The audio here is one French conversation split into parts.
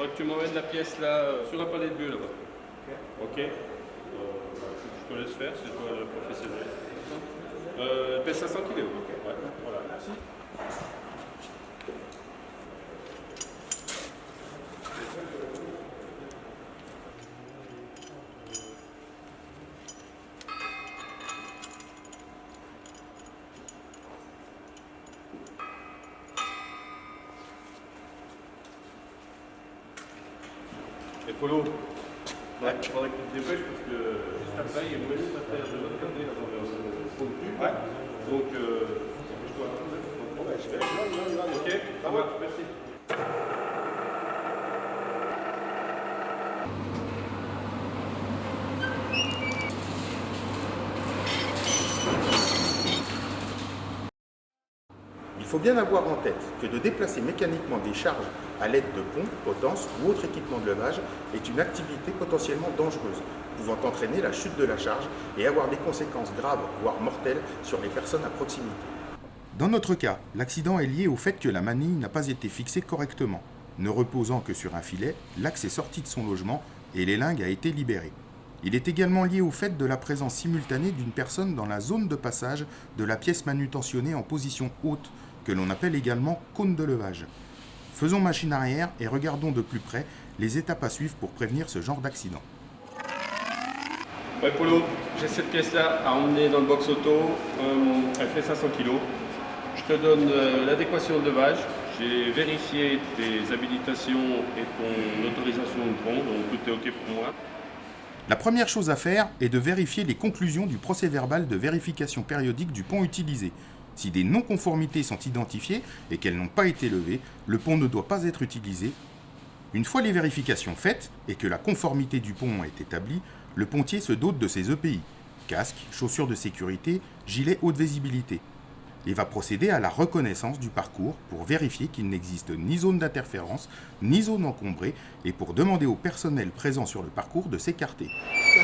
faudrait que tu m'emmènes la pièce là, sur un palais de bulle là-bas. Ok. Je te laisse faire, c'est toi le professionnel. Elle pèse 500 kg. Ouais, voilà. Merci. Et Polo, ouais, il faudrait que tu te dépêches parce que juste après, il y a une nouvelle affaire de l'autre côté là, dans le fond de cul. Ouais. Donc, dépêche-toi. Ouais, je vais. Ok, ça marche, merci. Il faut bien avoir en tête que de déplacer mécaniquement des charges à l'aide de pompes, potences ou autres équipements de levage est une activité potentiellement dangereuse, pouvant entraîner la chute de la charge et avoir des conséquences graves, voire mortelles, sur les personnes à proximité. Dans notre cas, l'accident est lié au fait que la manille n'a pas été fixée correctement. Ne reposant que sur un filet, l'axe est sorti de son logement et l'élingue a été libérée. Il est également lié au fait de la présence simultanée d'une personne dans la zone de passage de la pièce manutentionnée en position haute, que l'on appelle également cône de levage. Faisons machine arrière et regardons de plus près les étapes à suivre pour prévenir ce genre d'accident. Ouais, Polo, j'ai cette pièce-là à emmener dans le box auto. Elle fait 500 kg. Je te donne l'adéquation de levage. J'ai vérifié tes habilitations et ton autorisation de pont, donc tout est OK pour moi. La première chose à faire est de vérifier les conclusions du procès-verbal de vérification périodique du pont utilisé. Si des non-conformités sont identifiées et qu'elles n'ont pas été levées, le pont ne doit pas être utilisé. Une fois les vérifications faites et que la conformité du pont est établie, le pontier se dote de ses EPI, casque, chaussures de sécurité, gilet haute visibilité, et va procéder à la reconnaissance du parcours pour vérifier qu'il n'existe ni zone d'interférence, ni zone encombrée, et pour demander au personnel présent sur le parcours de s'écarter.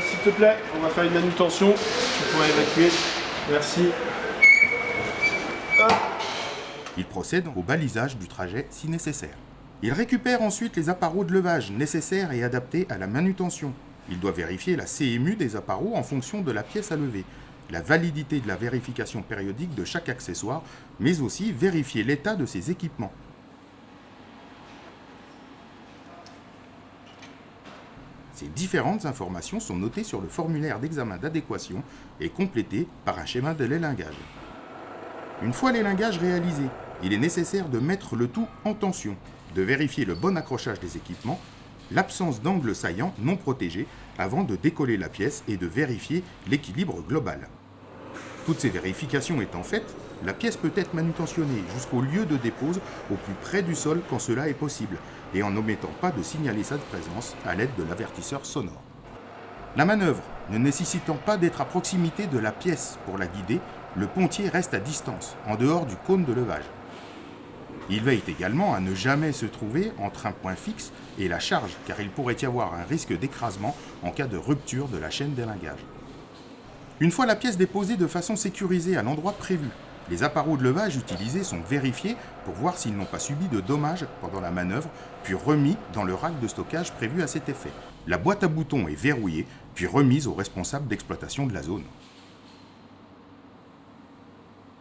S'il te plaît, on va faire une manutention. Tu pourrais évacuer. Merci. Il procède au balisage du trajet si nécessaire. Il récupère ensuite les appareaux de levage nécessaires et adaptés à la manutention. Il doit vérifier la CMU des appareaux en fonction de la pièce à lever, la validité de la vérification périodique de chaque accessoire, mais aussi vérifier l'état de ses équipements. Ces différentes informations sont notées sur le formulaire d'examen d'adéquation et complétées par un schéma de l'élingage. Une fois l'élingage réalisé, il est nécessaire de mettre le tout en tension, de vérifier le bon accrochage des équipements, l'absence d'angle saillant non protégé avant de décoller la pièce et de vérifier l'équilibre global. Toutes ces vérifications étant faites, la pièce peut être manutentionnée jusqu'au lieu de dépose au plus près du sol quand cela est possible et en n'omettant pas de signaler sa présence à l'aide de l'avertisseur sonore. La manœuvre ne nécessitant pas d'être à proximité de la pièce pour la guider, le pontier reste à distance, en dehors du cône de levage. Il veille également à ne jamais se trouver entre un point fixe et la charge, car il pourrait y avoir un risque d'écrasement en cas de rupture de la chaîne d'élingage. Une fois la pièce déposée de façon sécurisée à l'endroit prévu, les appareaux de levage utilisés sont vérifiés pour voir s'ils n'ont pas subi de dommages pendant la manœuvre, puis remis dans le rack de stockage prévu à cet effet. La boîte à boutons est verrouillée, puis remise au responsable d'exploitation de la zone.